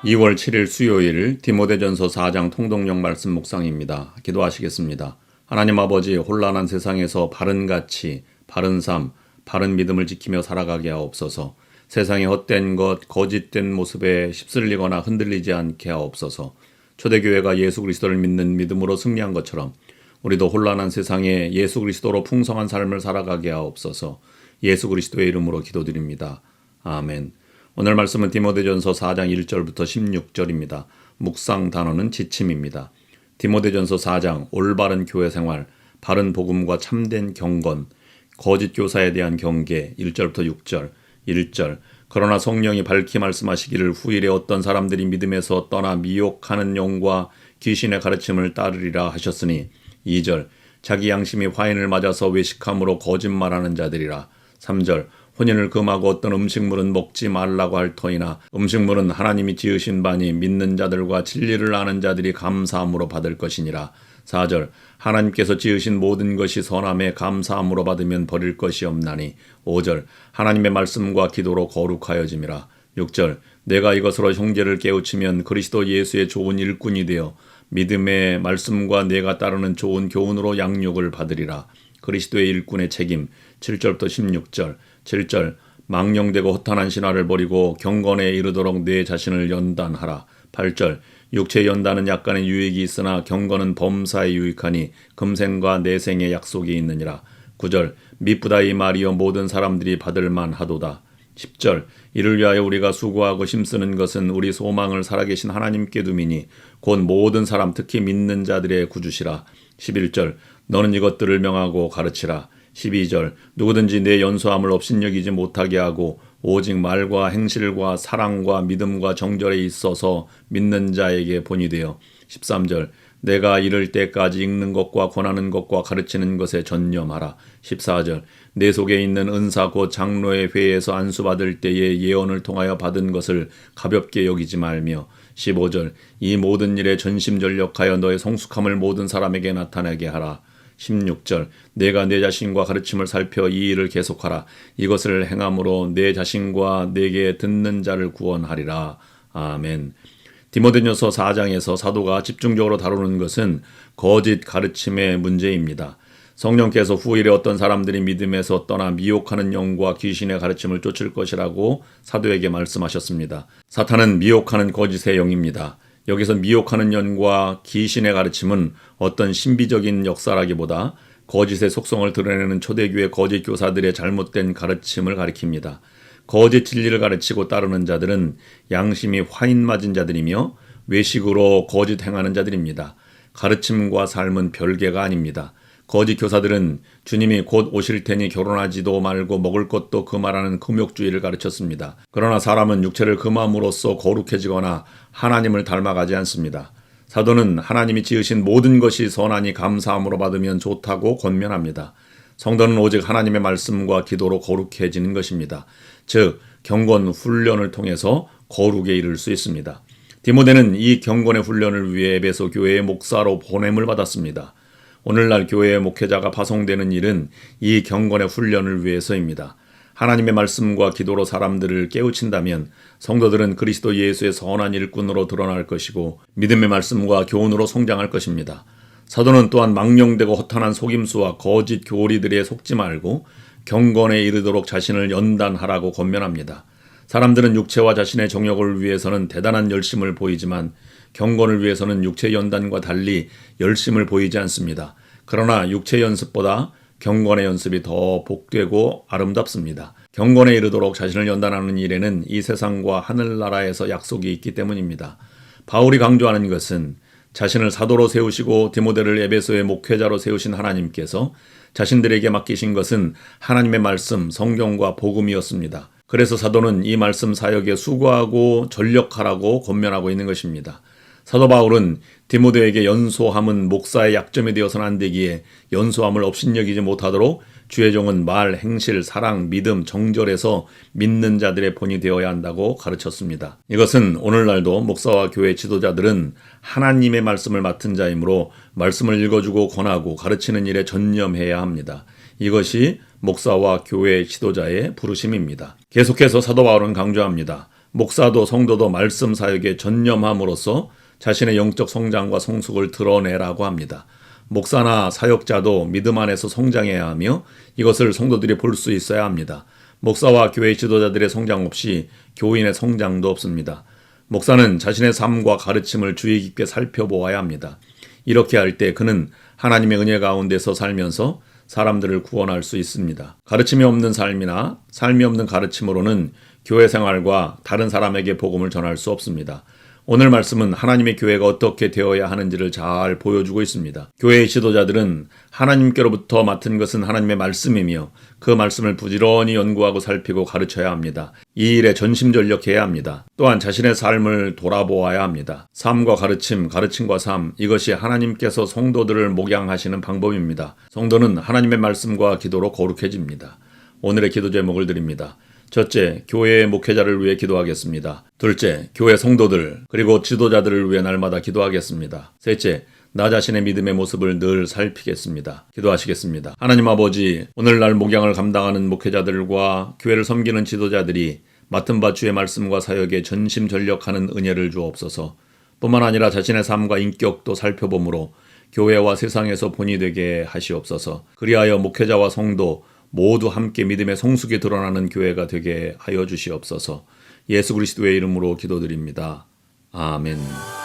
(2월 7일) 수요일 디모데전서 4장 통독령 말씀 묵상입니다. 기도하시겠습니다. 하나님 아버지, 혼란한 세상에서 바른 가치, 바른 삶, 바른 믿음을 지키며 살아가게 하옵소서. 세상의 헛된 것, 거짓된 모습에 휩쓸리거나 흔들리지 않게 하옵소서. 초대교회가 예수 그리스도를 믿는 믿음으로 승리한 것처럼 우리도 혼란한 세상에 예수 그리스도로 풍성한 삶을 살아가게 하옵소서. 예수 그리스도의 이름으로 기도드립니다. 아멘. 오늘 말씀은 디모데전서 4장 1절부터 16절입니다. 묵상 단어는 지침입니다. 디모데전서 4장 올바른 교회 생활, 바른 복음과 참된 경건, 거짓 교사에 대한 경계 1절부터 6절, 1절 그러나 성령이 밝히 말씀하시기를 후일에 어떤 사람들이 믿음에서 떠나 미혹하는 영과 귀신의 가르침을 따르리라 하셨으니 2절 자기 양심이 화인을 맞아서 외식함으로 거짓말하는 자들이라 3절 혼인을 금하고 어떤 음식물은 먹지 말라고 할 터이나 음식물은 하나님이 지으신 바니 믿는 자들과 진리를 아는 자들이 감사함으로 받을 것이니라. 4절 하나님께서 지으신 모든 것이 선함에 감사함으로 받으면 버릴 것이 없나니. 5절 하나님의 말씀과 기도로 거룩하여짐이라. 6절 내가 이것으로 형제를 깨우치면 그리스도 예수의 좋은 일꾼이 되어 믿음의 말씀과 내가 따르는 좋은 교훈으로 양육을 받으리라. 그리스도의 일꾼의 책임 7절부터 16절 7절 망령되고 허탄한 신화를 버리고 경건에 이르도록 내 자신을 연단하라. 8절 육체 연단은 약간의 유익이 있으나 경건은 범사에 유익하니 금생과 내생의 약속이 있느니라. 9절 미쁘다 이 말이여 모든 사람들이 받을 만하도다. 10절 이를 위하여 우리가 수고하고 힘쓰는 것은 우리 소망을 살아계신 하나님께 두미니 곧 모든 사람 특히 믿는 자들의 구주시라. 11절 너는 이것들을 명하고 가르치라. 12절 누구든지 내 연소함을 업신여기지 못하게 하고 오직 말과 행실과 사랑과 믿음과 정절에 있어서 믿는 자에게 본이 되어 13절 내가 이를 때까지 읽는 것과 권하는 것과 가르치는 것에 전념하라. 14절 내 속에 있는 은사 곧 장로의 회에서 안수받을 때에 예언을 통하여 받은 것을 가볍게 여기지 말며 15절 이 모든 일에 전심전력하여 너의 성숙함을 모든 사람에게 나타내게 하라. 16절 내가 내 자신과 가르침을 살펴 이 일을 계속하라. 이것을 행함으로 내 자신과 내게 듣는 자를 구원하리라. 아멘. 디모데전서 4장에서 사도가 집중적으로 다루는 것은 거짓 가르침의 문제입니다. 성령께서 후일에 어떤 사람들이 믿음에서 떠나 미혹하는 영과 귀신의 가르침을 쫓을 것이라고 사도에게 말씀하셨습니다. 사탄은 미혹하는 거짓의 영입니다. 여기서 미혹하는 영과 귀신의 가르침은 어떤 신비적인 역사라기보다 거짓의 속성을 드러내는 초대교회 거짓 교사들의 잘못된 가르침을 가리킵니다. 거짓 진리를 가르치고 따르는 자들은 양심이 화인 맞은 자들이며 외식으로 거짓 행하는 자들입니다. 가르침과 삶은 별개가 아닙니다. 거짓 교사들은 주님이 곧 오실 테니 결혼하지도 말고 먹을 것도 금하라는 금욕주의를 가르쳤습니다. 그러나 사람은 육체를 금함으로써 거룩해지거나 하나님을 닮아가지 않습니다. 사도는 하나님이 지으신 모든 것이 선하니 감사함으로 받으면 좋다고 권면합니다. 성도는 오직 하나님의 말씀과 기도로 거룩해지는 것입니다. 즉 경건 훈련을 통해서 거룩에 이를 수 있습니다. 디모데는 이 경건의 훈련을 위해 에베소 교회의 목사로 보냄을 받았습니다. 오늘날 교회의 목회자가 파송되는 일은 이 경건의 훈련을 위해서입니다. 하나님의 말씀과 기도로 사람들을 깨우친다면 성도들은 그리스도 예수의 선한 일꾼으로 드러날 것이고 믿음의 말씀과 교훈으로 성장할 것입니다. 사도는 또한 망령되고 허탄한 속임수와 거짓 교리들에 속지 말고 경건에 이르도록 자신을 연단하라고 권면합니다. 사람들은 육체와 자신의 정욕을 위해서는 대단한 열심을 보이지만 경건을 위해서는 육체 연단과 달리 열심을 보이지 않습니다. 그러나 육체 연습보다 경건의 연습이 더 복되고 아름답습니다. 경건에 이르도록 자신을 연단하는 일에는 이 세상과 하늘나라에서 약속이 있기 때문입니다. 바울이 강조하는 것은 자신을 사도로 세우시고 디모데를 에베소의 목회자로 세우신 하나님께서 자신들에게 맡기신 것은 하나님의 말씀, 성경과 복음이었습니다. 그래서 사도는 이 말씀 사역에 수고하고 전력하라고 권면하고 있는 것입니다. 사도 바울은 디모데에게 연소함은 목사의 약점이 되어서는 안 되기에 연소함을 업신여기지 못하도록 주의 종은 말, 행실, 사랑, 믿음, 정절에서 믿는 자들의 본이 되어야 한다고 가르쳤습니다. 이것은 오늘날도 목사와 교회 지도자들은 하나님의 말씀을 맡은 자이므로 말씀을 읽어주고 권하고 가르치는 일에 전념해야 합니다. 이것이 목사와 교회 지도자의 부르심입니다. 계속해서 사도 바울은 강조합니다. 목사도 성도도 말씀 사역에 전념함으로써 자신의 영적 성장과 성숙을 드러내라고 합니다. 목사나 사역자도 믿음 안에서 성장해야 하며 이것을 성도들이 볼 수 있어야 합니다. 목사와 교회 지도자들의 성장 없이 교인의 성장도 없습니다. 목사는 자신의 삶과 가르침을 주의 깊게 살펴보아야 합니다. 이렇게 할 때 그는 하나님의 은혜 가운데서 살면서 사람들을 구원할 수 있습니다. 가르침이 없는 삶이나 삶이 없는 가르침으로는 교회 생활과 다른 사람에게 복음을 전할 수 없습니다. 오늘 말씀은 하나님의 교회가 어떻게 되어야 하는지를 잘 보여주고 있습니다. 교회의 지도자들은 하나님께로부터 맡은 것은 하나님의 말씀이며 그 말씀을 부지런히 연구하고 살피고 가르쳐야 합니다. 이 일에 전심전력해야 합니다. 또한 자신의 삶을 돌아보아야 합니다. 삶과 가르침, 가르침과 삶, 이것이 하나님께서 성도들을 목양하시는 방법입니다. 성도는 하나님의 말씀과 기도로 거룩해집니다. 오늘의 기도 제목을 드립니다. 첫째, 교회의 목회자를 위해 기도하겠습니다. 둘째, 교회 성도들 그리고 지도자들을 위해 날마다 기도하겠습니다. 셋째, 나 자신의 믿음의 모습을 늘 살피겠습니다. 기도하시겠습니다. 하나님 아버지, 오늘날 목양을 감당하는 목회자들과 교회를 섬기는 지도자들이 맡은 바 주의 말씀과 사역에 전심전력하는 은혜를 주옵소서. 뿐만 아니라 자신의 삶과 인격도 살펴보므로 교회와 세상에서 본이 되게 하시옵소서. 그리하여 목회자와 성도 모두 함께 믿음의 성숙이 드러나는 교회가 되게 하여 주시옵소서. 예수 그리스도의 이름으로 기도드립니다. 아멘.